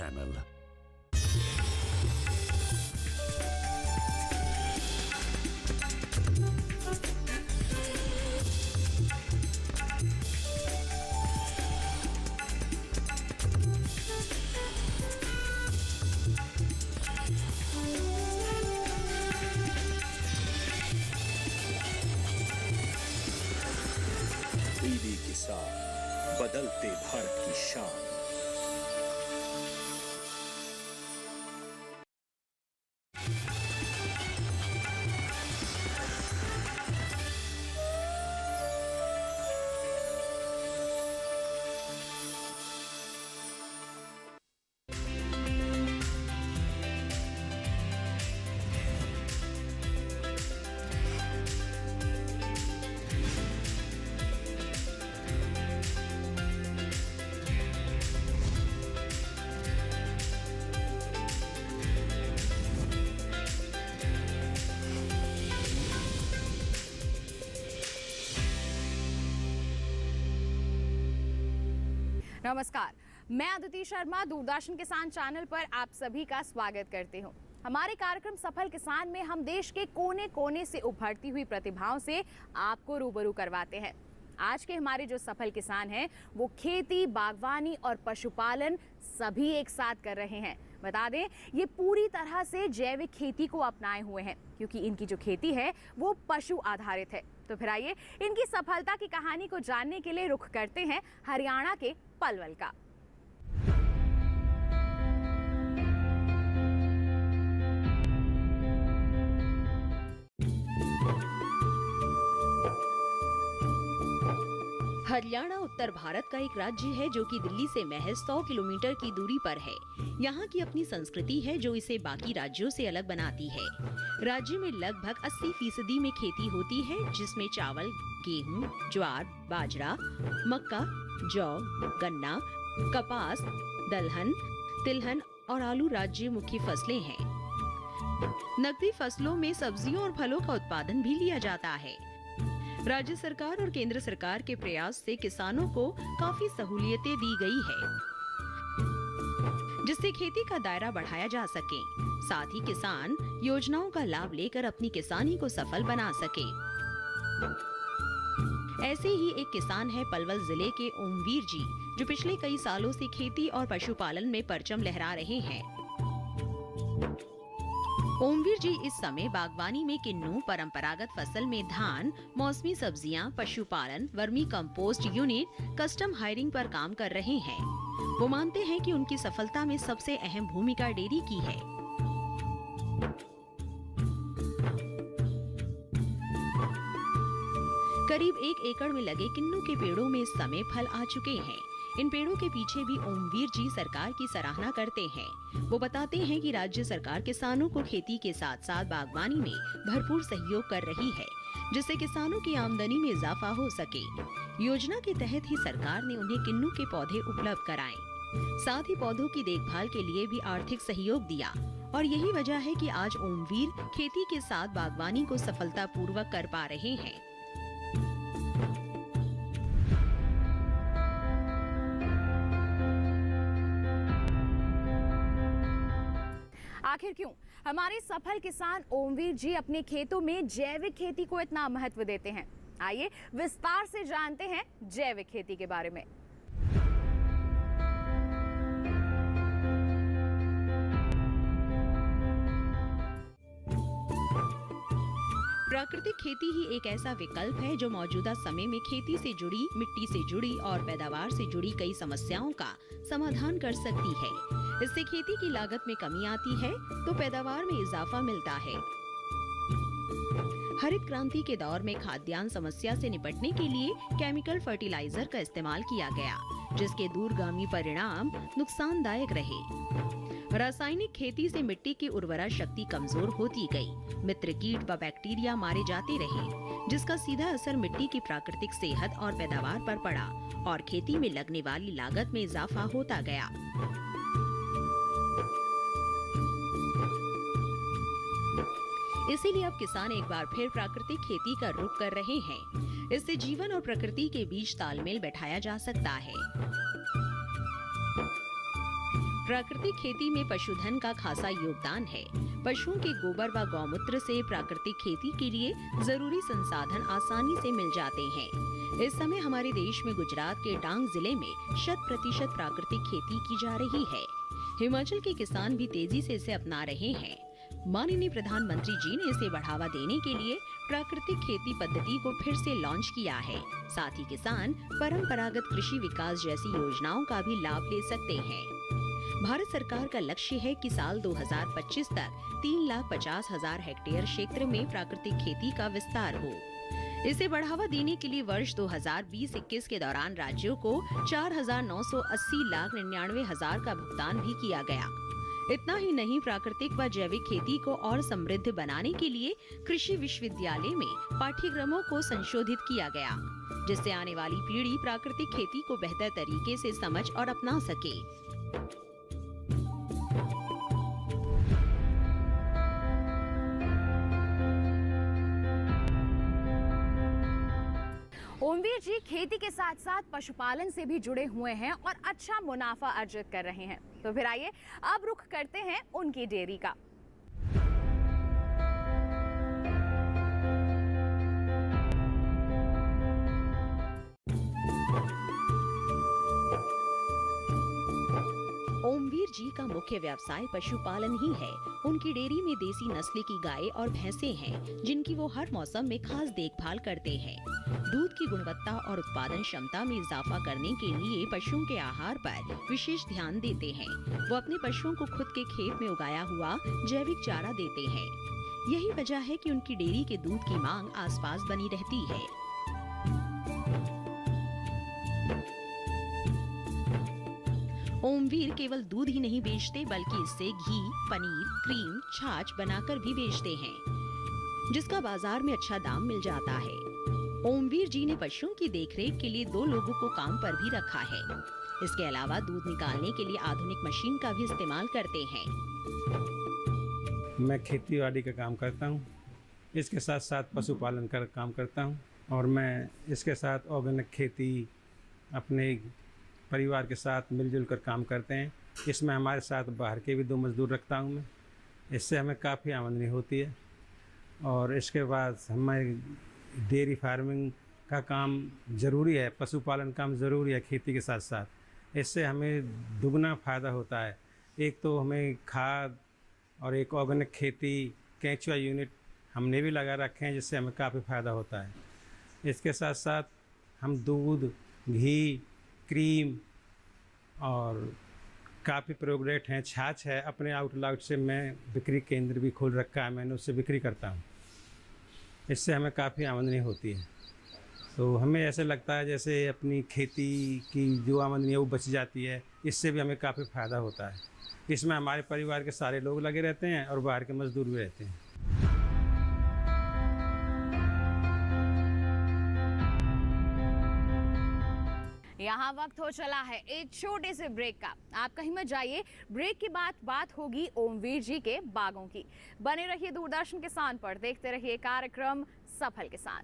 Channel. TV किसान, बदलते भारत की शान। नमस्कार, मैं अदिति शर्मा दूरदर्शन किसान चैनल पर आप सभी का स्वागत करती हूं। हमारे कार्यक्रम सफल किसान में हम देश के कोने कोने से उभरती हुई प्रतिभाओं से आपको रूबरू करवाते हैं। आज के हमारे जो सफल किसान हैं वो खेती, बागवानी और पशुपालन सभी एक साथ कर रहे हैं। बता दें, ये पूरी तरह से जैविक खेती को अपनाए हुए हैं क्योंकि इनकी जो खेती है वो पशु आधारित है। तो फिर आइए इनकी सफलता की कहानी को जानने के लिए रुख करते हैं हरियाणा के पलवल का। हरियाणा उत्तर भारत का एक राज्य है जो कि दिल्ली से महज 100 किलोमीटर की दूरी पर है। यहाँ की अपनी संस्कृति है जो इसे बाकी राज्यों से अलग बनाती है। राज्य में लगभग 80% में खेती होती है, जिसमें चावल, गेहूं, ज्वार, बाजरा, मक्का, जौ, गन्ना, कपास, दलहन, तिलहन और आलू राज्य मुख्य फसलें हैं। नकदी फसलों में सब्जियों और फलों का उत्पादन भी लिया जाता है। राज्य सरकार और केंद्र सरकार के प्रयास से किसानों को काफी सहूलियतें दी गई है, जिससे खेती का दायरा बढ़ाया जा सके। साथ ही किसान योजनाओं का लाभ लेकर अपनी किसानी को सफल बना सके। ऐसे ही एक किसान है पलवल जिले के ओमवीर जी, जो पिछले कई सालों से खेती और पशुपालन में परचम लहरा रहे हैं। ओमवीर जी इस समय बागवानी में किन्नू, परंपरागत फसल में धान, मौसमी सब्जियां, पशुपालन, vermi compost unit, custom hiring पर काम कर रहे हैं। वो मानते हैं कि उनकी सफलता में सबसे अहम भूमिका डेयरी की है। करीब 1 एकड़ में लगे किन्नू के पेड़ों में इस समय फल आ चुके हैं। इन पेड़ों के पीछे भी ओमवीर जी सरकार की सराहना करते हैं। वो बताते हैं कि राज्य सरकार किसानों को खेती के साथ साथ बागवानी में भरपूर सहयोग कर रही है, जिससे किसानों की आमदनी में इजाफा हो सके। योजना के तहत ही सरकार ने उन्हें किन्नू के पौधे उपलब्ध कराए। साथ ही पौधों की देखभाल के लिए भी आर्थिक सहयोग दिया और यही वजह है कि आज ओमवीर खेती के साथ बागवानी को सफलतापूर्वक कर पा रहे हैं। आखिर क्यों हमारे सफल किसान ओमवीर जी अपने खेतों में जैविक खेती को इतना महत्व देते हैं? आइए विस्तार से जानते हैं जैविक खेती के बारे में। प्राकृतिक खेती ही एक ऐसा विकल्प है जो मौजूदा समय में खेती से जुड़ी, मिट्टी से जुड़ी और पैदावार से जुड़ी कई समस्याओं का समाधान कर सकती है। इससे खेती की लागत में कमी आती है तो पैदावार में इजाफा मिलता है। हरित क्रांति के दौर में खाद्यान्न समस्या से निपटने के लिए केमिकल फर्टिलाइजर का इस्तेमाल किया गया, जिसके दूरगामी परिणाम नुकसानदायक रहे। रासायनिक खेती से मिट्टी की उर्वरा शक्ति कमजोर होती गई, मित्र कीट व बैक्टीरिया मारे जाते रहे, जिसका सीधा असर मिट्टी की प्राकृतिक सेहत और पैदावार पर पड़ा और खेती में लगने वाली लागत में इजाफा होता गया। इसीलिए अब किसान एक बार फिर प्राकृतिक खेती का रुख कर रहे हैं। इससे जीवन और प्रकृति के बीच तालमेल बैठाया जा सकता है। प्राकृतिक खेती में पशुधन का खासा योगदान है। पशुओं के गोबर व गौमूत्र से प्राकृतिक खेती के लिए जरूरी संसाधन आसानी से मिल जाते हैं। इस समय हमारे देश में गुजरात के डांग जिले में 100% प्राकृतिक खेती की जा रही है। हिमाचल के किसान भी तेजी से इसे अपना रहे हैं। माननीय प्रधानमंत्री जी ने इसे बढ़ावा देने के लिए प्राकृतिक खेती पद्धति को फिर से लॉन्च किया है। साथ ही किसान परंपरागत कृषि विकास जैसी योजनाओं का भी लाभ ले सकते हैं। भारत सरकार का लक्ष्य है कि साल 2025 तक 3,50,000 हेक्टेयर क्षेत्र में प्राकृतिक खेती का विस्तार हो। इसे बढ़ावा देने के लिए वर्ष 2020-21 के दौरान राज्यों को 4,980,99,000 का भुगतान भी किया गया। इतना ही नहीं, प्राकृतिक व जैविक खेती को और समृद्ध बनाने के लिए कृषि विश्वविद्यालय में पाठ्यक्रमों को संशोधित किया गया, जिससे आने वाली पीढ़ी प्राकृतिक खेती को बेहतर तरीके से समझ और अपना सके। ओमवीर जी खेती के साथ साथ पशुपालन से भी जुड़े हुए हैं और अच्छा मुनाफा अर्जित कर रहे हैं। तो फिर आइए अब रुख करते हैं उनकी डेयरी का। ओमवीर जी का मुख्य व्यवसाय पशुपालन ही है। उनकी डेयरी में देसी नस्ल की गाय और भैंसें हैं, जिनकी वो हर मौसम में खास देखभाल करते हैं। दूध की गुणवत्ता और उत्पादन क्षमता में इजाफा करने के लिए पशुओं के आहार पर विशेष ध्यान देते हैं। वो अपने पशुओं को खुद के खेत में उगाया हुआ जैविक चारा देते हैं। यही वजह है कि उनकी डेयरी के दूध की मांग आसपास बनी रहती है। ओमवीर केवल दूध ही नहीं बेचते, बल्कि इससे घी, पनीर, क्रीम, छाछ बनाकर भी बेचते हैं, जिसका बाजार में अच्छा दाम मिल जाता है। ओमवीर जी ने पशुओं की देखरेख के लिए 2 लोगों को काम पर भी रखा है। इसके अलावा दूध निकालने के लिए आधुनिक मशीन का भी इस्तेमाल करते हैं। मैं खेती बाड़ी का काम करता हूँ, इसके साथ साथ पशुपालन का काम करता हूँ, और मैं इसके साथ ऑर्गेनिक खेती अपने परिवार के साथ मिलजुल कर काम करते हैं। इसमें हमारे साथ बाहर के भी 2 मजदूर रखता हूँ मैं। इससे हमें काफ़ी आमदनी होती है। और इसके बाद हमारे डेयरी फार्मिंग का काम ज़रूरी है, पशुपालन काम ज़रूरी है खेती के साथ साथ। इससे हमें दुगना फ़ायदा होता है। एक तो हमें खाद और एक ऑर्गेनिक खेती केंचुआ यूनिट हमने भी लगा रखे हैं, जिससे हमें काफ़ी फ़ायदा होता है। इसके साथ साथ हम दूध, घी, क्रीम और काफ़ी प्रोडक्ट हैं, छाछ है। अपने आउटलेट से मैं बिक्री केंद्र भी खोल रखा है, मैंने उससे बिक्री करता हूँ। इससे हमें काफ़ी आमदनी होती है। तो हमें ऐसे लगता है जैसे अपनी खेती की जो आमदनी है वो बच जाती है। इससे भी हमें काफ़ी फ़ायदा होता है। इसमें हमारे परिवार के सारे लोग लगे रहते हैं और बाहर के मजदूर भी रहते हैं। यहाँ वक्त हो चला है एक छोटे से ब्रेक का। आप कहीं मत जाइए, ब्रेक के बाद बात होगी ओमवीर जी के बागों की। बने रहिए दूरदर्शन किसान पर, देखते रहिए कार्यक्रम सफल किसान।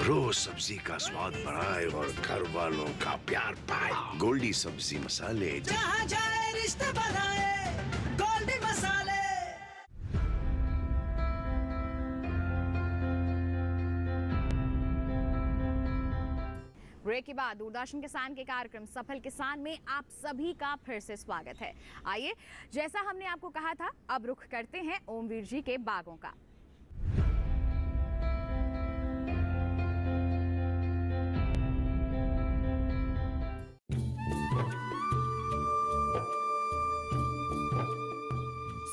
रोज सब्जी का स्वाद बढ़ाए और घर वालों का प्यार पाए। गोल्डी सब्जी मसाले, जहाँ जाए रिश्ते बनाए, गोल्डी मसाले। ब्रेक के बाद दूरदर्शन किसान के कार्यक्रम सफल किसान में आप सभी का फिर से स्वागत है। आइए, जैसा हमने आपको कहा था, अब रुख करते हैं ओमवीर जी के बागों का।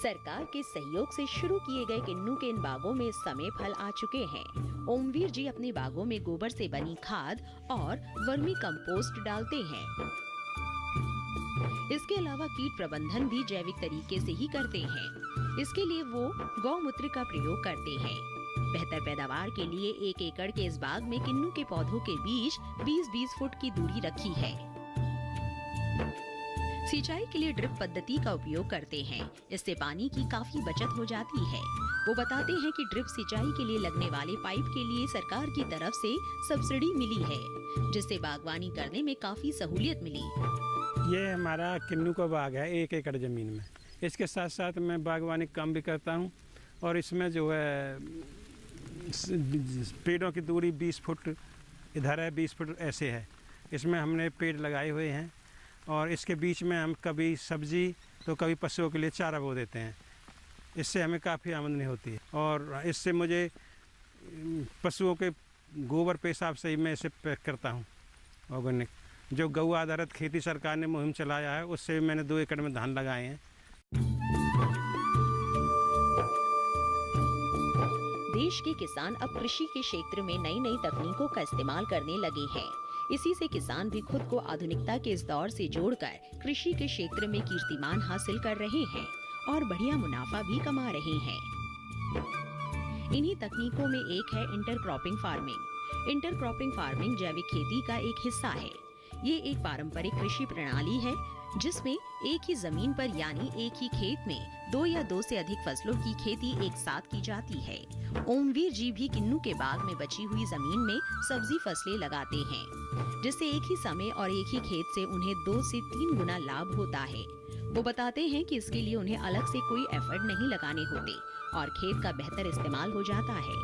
सरकार के सहयोग से शुरू किए गए किन्नू के इन बागों में इस समय फल आ चुके हैं। ओमवीर जी अपने बागों में गोबर से बनी खाद और वर्मी कंपोस्ट डालते हैं। इसके अलावा कीट प्रबंधन भी जैविक तरीके से ही करते हैं। इसके लिए वो गौमूत्र का प्रयोग करते हैं। बेहतर पैदावार के लिए 1 एकड़ के इस बाग में किन्नू के पौधों के बीच 20-20 फुट की दूरी रखी है। सिंचाई के लिए ड्रिप पद्धति का उपयोग करते हैं। इससे पानी की काफी बचत हो जाती है। वो बताते हैं कि ड्रिप सिंचाई के लिए लगने वाले पाइप के लिए सरकार की तरफ से सब्सिडी मिली है, जिससे बागवानी करने में काफी सहूलियत मिली। ये हमारा किन्नू का बाग है 1 एकड़ ज़मीन में। इसके साथ साथ मैं बागवानी का काम भी करता हूँ और इसमें जो है पेड़ों की दूरी 20 फुट इधर है, 20 फुट ऐसे है। इसमें हमने पेड़ लगाए हुए हैं और इसके बीच में हम कभी सब्जी तो कभी पशुओं के लिए चारा बो देते हैं। इससे हमें काफ़ी आमदनी होती है और इससे मुझे पशुओं के गोबर पेशाब से ही मैं इसे पैक करता हूँ। ऑर्गेनिक जो गौ आधारित खेती सरकार ने मुहिम चलाया है, उससे मैंने 2 एकड़ में धान लगाए हैं। देश के किसान अब कृषि के क्षेत्र में नई नई तकनीकों का इस्तेमाल करने लगे हैं। इसी से किसान भी खुद को आधुनिकता के इस दौर से जोड़कर कृषि के क्षेत्र में कीर्तिमान हासिल कर रहे हैं और बढ़िया मुनाफा भी कमा रहे हैं। इन्हीं तकनीकों में एक है इंटरक्रॉपिंग फार्मिंग। इंटरक्रॉपिंग फार्मिंग जैविक खेती का एक हिस्सा है। ये एक पारंपरिक कृषि प्रणाली है जिसमें एक ही जमीन पर यानी एक ही खेत में 2 या 2 से अधिक फसलों की खेती एक साथ की जाती है। ओमवीर जी भी किन्नू के बाग में बची हुई जमीन में सब्जी फसलें लगाते हैं, जिससे एक ही समय और एक ही खेत से उन्हें 2 से 3 गुना लाभ होता है। वो बताते हैं कि इसके लिए उन्हें अलग से कोई एफर्ट नहीं लगाने होते और खेत का बेहतर इस्तेमाल हो जाता है।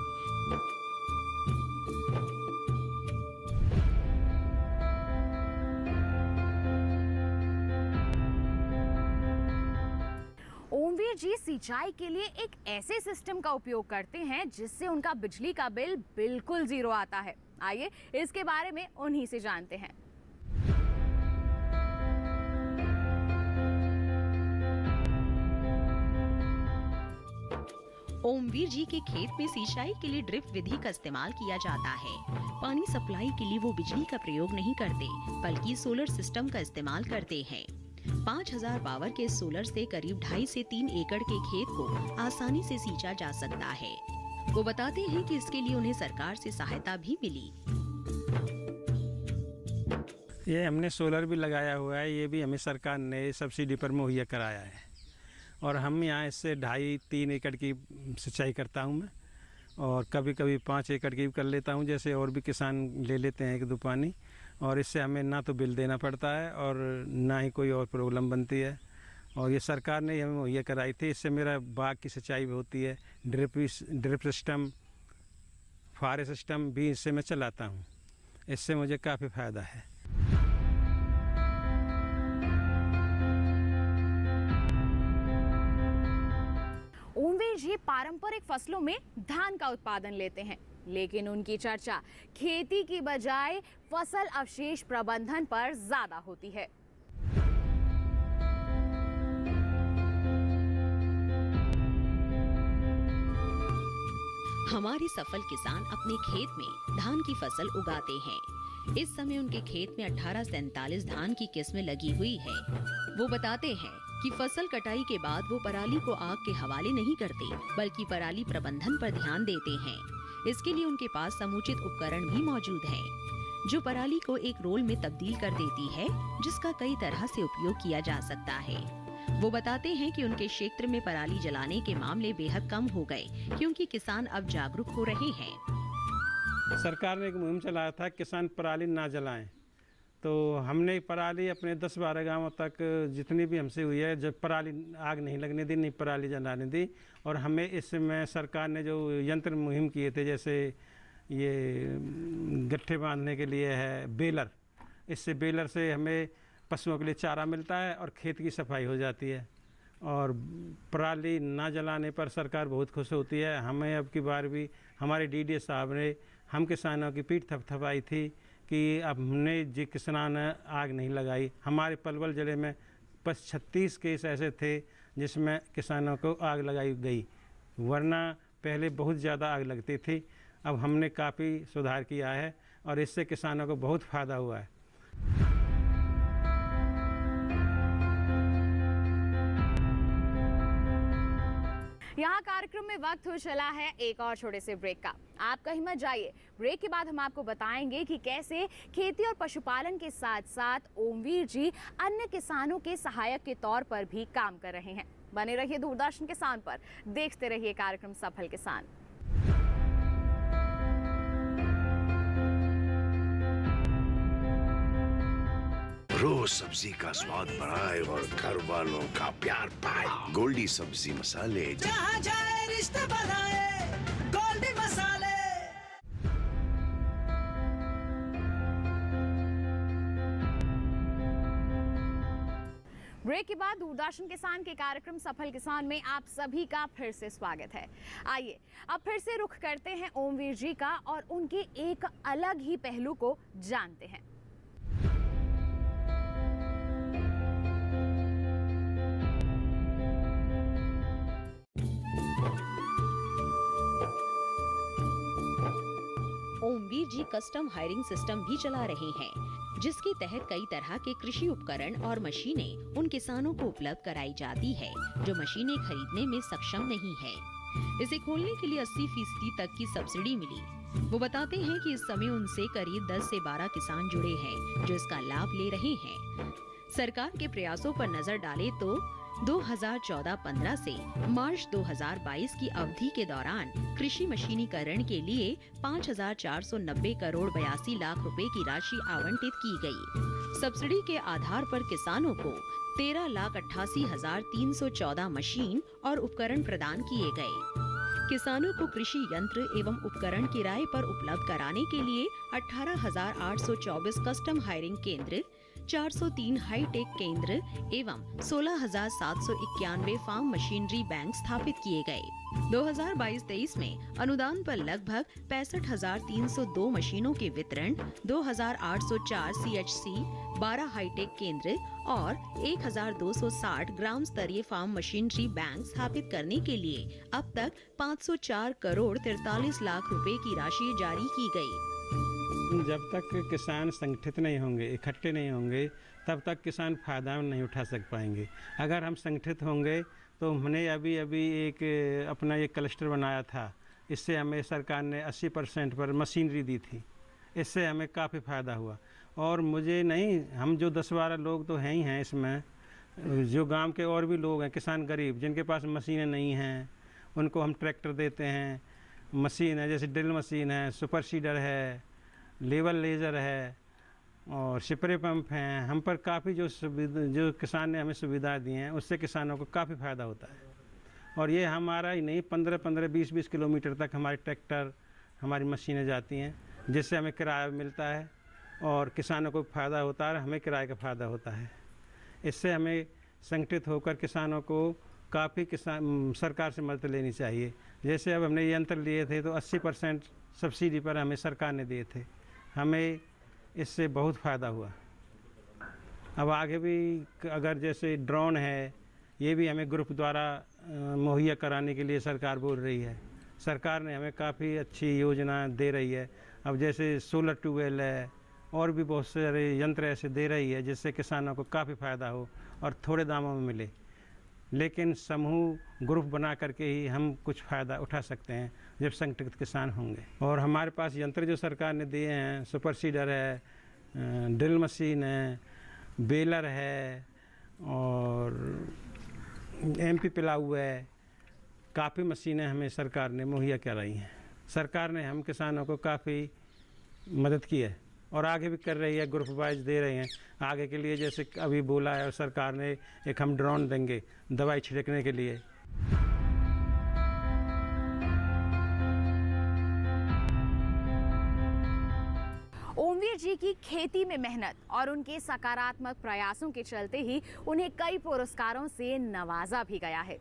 ओमवीर जी सिंचाई के लिए एक ऐसे सिस्टम का उपयोग करते हैं जिससे उनका बिजली का बिल बिल्कुल 0 आता है। आइए इसके बारे में उन्हीं से जानते हैं। ओमवीर जी के खेत में सिंचाई के लिए ड्रिप विधि का इस्तेमाल किया जाता है। पानी सप्लाई के लिए वो बिजली का प्रयोग नहीं करते, बल्कि सोलर सिस्टम का इस्तेमाल करते हैं। 5000 पावर के सोलर से करीब 2.5 से 3 एकड़ के खेत को आसानी से सींचा जा सकता है। वो बताते हैं कि इसके लिए उन्हें सरकार से सहायता भी मिली। ये हमने सोलर भी लगाया हुआ है, ये भी हमें सरकार ने सब्सिडी पर मुहैया कराया है और हम यहाँ इससे 2.5-3 एकड़ की सिंचाई करता हूँ मैं, और कभी कभी 5 एकड़ की भी कर लेता हूँ, जैसे और भी किसान ले लेते हैं 1-2 पानी। और इससे हमें ना तो बिल देना पड़ता है और ना ही कोई और प्रॉब्लम बनती है, और ये सरकार ने हमें मुहैया कराई थी। इससे मेरा बाग की सिंचाई भी होती है। ड्रिप सिस्टम, फुहारे सिस्टम भी इससे मैं चलाता हूँ। इससे मुझे काफ़ी फ़ायदा है। ओमवीर जी पारंपरिक फसलों में धान का उत्पादन लेते हैं, लेकिन उनकी चर्चा खेती की बजाय फसल अवशेष प्रबंधन पर ज्यादा होती है। हमारे सफल किसान अपने खेत में धान की फसल उगाते हैं। इस समय उनके खेत में 1847 धान की किस्में लगी हुई है। वो बताते हैं कि फसल कटाई के बाद वो पराली को आग के हवाले नहीं करते, बल्कि पराली प्रबंधन पर ध्यान देते हैं। इसके लिए उनके पास समुचित उपकरण भी मौजूद हैं, जो पराली को एक रोल में तब्दील कर देती है, जिसका कई तरह से उपयोग किया जा सकता है। वो बताते हैं कि उनके क्षेत्र में पराली जलाने के मामले बेहद कम हो गए, क्योंकि किसान अब जागरूक हो रहे हैं। सरकार ने एक मुहिम चलाया था किसान पराली ना जलाएं, तो हमने पराली अपने 10-12 गांवों तक जितनी भी हमसे हुई है, जब पराली आग नहीं लगने दी, नहीं पराली जलाने दी। और हमें इसमें सरकार ने जो यंत्र मुहिम किए थे, जैसे ये गट्ठे बांधने के लिए है बेलर, इससे बेलर से हमें पशुओं के लिए चारा मिलता है और खेत की सफाई हो जाती है। और पराली ना जलाने पर सरकार बहुत खुश होती है। हमें अब की बार भी हमारे डीडी साहब ने हम किसानों की पीठ थपथपाई थी कि अब हमने जी किसान ने आग नहीं लगाई। हमारे पलवल ज़िले में 36 केस ऐसे थे जिसमें किसानों को आग लगाई गई, वरना पहले बहुत ज़्यादा आग लगती थी। अब हमने काफ़ी सुधार किया है और इससे किसानों को बहुत फ़ायदा हुआ है। यहाँ कार्यक्रम में वक्त हो चला है एक और छोटे से ब्रेक का। आप कहीं मत जाइए। ब्रेक के बाद हम आपको बताएंगे कि कैसे खेती और पशुपालन के साथ साथ ओमवीर जी अन्य किसानों के सहायक के तौर पर भी काम कर रहे हैं। बने रहिए दूरदर्शन किसान पर, देखते रहिए कार्यक्रम सफल किसान। रोज सब्जी का स्वाद बढ़ाए और घर वालों का प्यार पाए। गोल्डी सब्जी मसाले। जहाँ जाए रिश्ते बनाए गोल्डी मसाले। ब्रेक के बाद दूरदर्शन किसान के कार्यक्रम सफल किसान में आप सभी का फिर से स्वागत है। आइए अब फिर से रुख करते हैं ओमवीर जी का और उनके एक अलग ही पहलू को जानते हैं। ओमवीर जी कस्टम हायरिंग सिस्टम भी चला रहे हैं, जिसके तहत कई तरह के कृषि उपकरण और मशीनें उन किसानों को उपलब्ध कराई जाती है जो मशीनें खरीदने में सक्षम नहीं है। इसे खोलने के लिए 80% तक की सब्सिडी मिली। वो बताते हैं कि इस समय उनसे करीब 10 से 12 किसान जुड़े हैं जो इसका लाभ ले रहे हैं। सरकार के प्रयासों पर नजर डालें तो 2014-15 से मार्च 2022 की अवधि के दौरान कृषि मशीनीकरण के लिए 5,490 करोड़ 82 लाख रुपए की राशि आवंटित की गई। सब्सिडी के आधार पर किसानों को 13,88,314 मशीन और उपकरण प्रदान किए गए। किसानों को कृषि यंत्र एवं उपकरण किराए पर उपलब्ध कराने के लिए 18,824 कस्टम हायरिंग केंद्र, 403 हाईटेक केंद्र एवं 16,791 फार्म मशीनरी बैंक स्थापित किए गए। 2022-23 में अनुदान पर लगभग 65,302 मशीनों के वितरण, 2,804 CHC, 12 हाईटेक केंद्र और 1,260 ग्राम स्तरीय फार्म मशीनरी बैंक स्थापित करने के लिए अब तक 504 करोड़ 43 लाख रुपए की राशि जारी की गई। जब तक किसान संगठित नहीं होंगे, इकट्ठे नहीं होंगे, तब तक किसान फायदा नहीं उठा सक पाएंगे। अगर हम संगठित होंगे तो हमने अभी एक अपना एक क्लस्टर बनाया था। इससे हमें सरकार ने 80% पर मशीनरी दी थी। इससे हमें काफ़ी फ़ायदा हुआ। और मुझे नहीं, हम जो 10-12 लोग तो हैं ही हैं इसमें, जो गांव के और भी लोग हैं किसान गरीब जिनके पास मशीनें नहीं हैं, उनको हम ट्रैक्टर देते हैं। मशीन है जैसे ड्रिल मशीन है, सुपर सीडर है, लेवल लेज़र है और स्प्रे पंप हैं। हम पर काफ़ी जो किसान ने हमें सुविधा दी हैं उससे किसानों को काफ़ी फ़ायदा होता है। और ये हमारा ही नहीं, 15-15, 20-20 किलोमीटर तक हमारे ट्रैक्टर, हमारी मशीनें जाती हैं, जिससे हमें किराया मिलता है और किसानों को फ़ायदा होता है, हमें किराए का फ़ायदा होता है। इससे हमें संगठित होकर किसानों को काफ़ी सरकार से मदद लेनी चाहिए। जैसे अब हमने यंत्र लिए थे तो 80% सब्सिडी पर हमें सरकार ने दिए थे। हमें इससे बहुत फ़ायदा हुआ। अब आगे भी अगर जैसे ड्रोन है, ये भी हमें ग्रुप द्वारा मुहैया कराने के लिए सरकार बोल रही है। सरकार ने हमें काफ़ी अच्छी योजना दे रही है। अब जैसे सोलर ट्यूबवेल है और भी बहुत सारे यंत्र ऐसे दे रही है जिससे किसानों को काफ़ी फ़ायदा हो और थोड़े दामों में मिले। लेकिन समूह ग्रुप बना करके ही हम कुछ फ़ायदा उठा सकते हैं जब संगठित किसान होंगे। और हमारे पास यंत्र जो सरकार ने दिए हैं, सुपर सीडर है, ड्रिल मशीन है, बेलर है और MP पिलाऊ है, काफ़ी मशीनें हमें सरकार ने मुहैया कराई हैं। सरकार ने हम किसानों को काफ़ी मदद की है और आगे भी कर रही है, ग्रुप वाइज दे रहे हैं। आगे के लिए जैसे अभी बोला है और सरकार ने एक हम ड्रोन देंगे दवाई छिड़कने के लिए। ओमवीर जी की खेती में मेहनत और उनके सकारात्मक प्रयासों के चलते ही उन्हें कई पुरस्कारों से नवाजा भी गया है।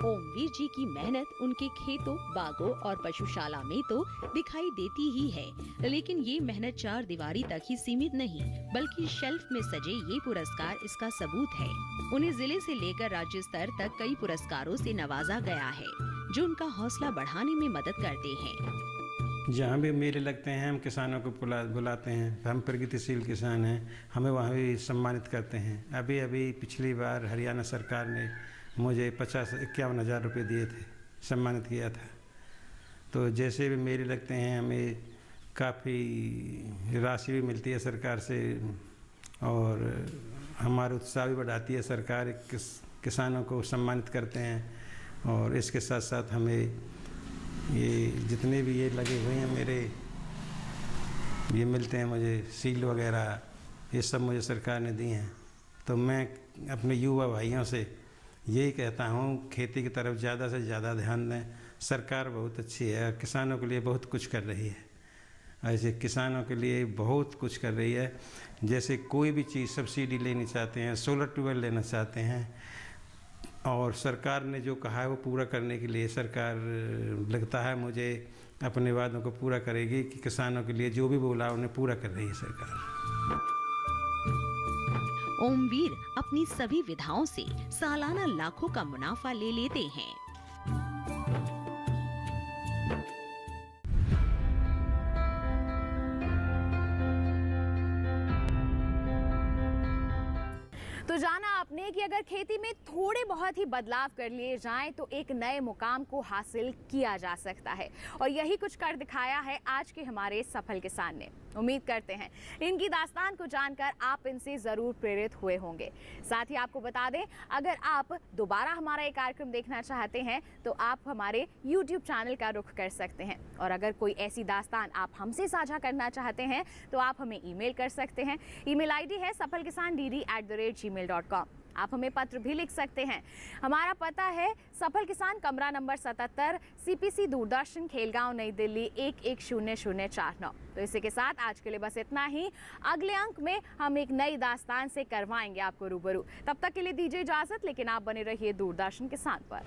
ओमवीर जी की मेहनत उनके खेतों, बागों और पशुशाला में तो दिखाई देती ही है, लेकिन ये मेहनत 4 दीवारी तक ही सीमित नहीं, बल्कि शेल्फ में सजे ये पुरस्कार इसका सबूत है। उन्हें जिले से लेकर राज्य स्तर तक कई पुरस्कारों से नवाजा गया है, जो उनका हौसला बढ़ाने में मदद करते हैं। जहाँ भी मेले लगते हैं हम किसानों को बुलाते हैं। हम प्रगतिशील किसान हैं, हमें वहाँ भी सम्मानित करते हैं। अभी अभी पिछली बार हरियाणा सरकार ने मुझे 51 हज़ार रुपये दिए थे, सम्मानित किया था। तो जैसे भी मेले लगते हैं हमें काफ़ी राशि भी मिलती है सरकार से और हमारा उत्साह भी बढ़ाती है। सरकार किसानों को सम्मानित करते हैं और इसके साथ साथ हमें ये जितने भी ये लगे हुए हैं मेरे, ये मिलते हैं मुझे सील वगैरह, ये सब मुझे सरकार ने दी हैं। तो मैं अपने युवा भाइयों से यही कहता हूँ, खेती की तरफ ज़्यादा से ज़्यादा ध्यान दें। सरकार बहुत अच्छी है, किसानों के लिए बहुत कुछ कर रही है। ऐसे किसानों के लिए बहुत कुछ कर रही है। जैसे कोई भी चीज़ सब्सिडी लेनी चाहते हैं, सोलर ट्यूबवेल लेना चाहते हैं, और सरकार ने जो कहा है वो पूरा करने के लिए सरकार लगता है मुझे अपने वादों को पूरा करेगी कि किसानों के लिए जो भी बोला उन्हें पूरा कर रही है सरकार। ओमवीर अपनी सभी विधाओं से सालाना लाखों का मुनाफा ले लेते हैं। तो जाना आपने कि अगर खेती में थोड़े बहुत ही बदलाव कर लिए जाएं तो एक नए मुकाम को हासिल किया जा सकता है, और यही कुछ कर दिखाया है आज के हमारे सफल किसान ने। उम्मीद करते हैं इनकी दास्तान को जानकर आप इनसे ज़रूर प्रेरित हुए होंगे। साथ ही आपको बता दें, अगर आप दोबारा हमारा ये कार्यक्रम देखना चाहते हैं तो आप हमारे YouTube चैनल का रुख कर सकते हैं, और अगर कोई ऐसी दास्तान आप हमसे साझा करना चाहते हैं तो आप हमें ईमेल कर सकते हैं। ईमेल आईडी है safalkisandd@gmail.com। आप हमें पत्र भी लिख सकते हैं। हमारा पता है सफल किसान, कमरा नंबर 77, CPC दूरदर्शन, खेलगांव, नई दिल्ली 110049। तो इसी के साथ आज के लिए बस इतना ही। अगले अंक में हम एक नई दास्तान से करवाएंगे आपको रूबरू। तब तक के लिए दीजिए इजाजत, लेकिन आप बने रहिए दूरदर्शन किसान पर।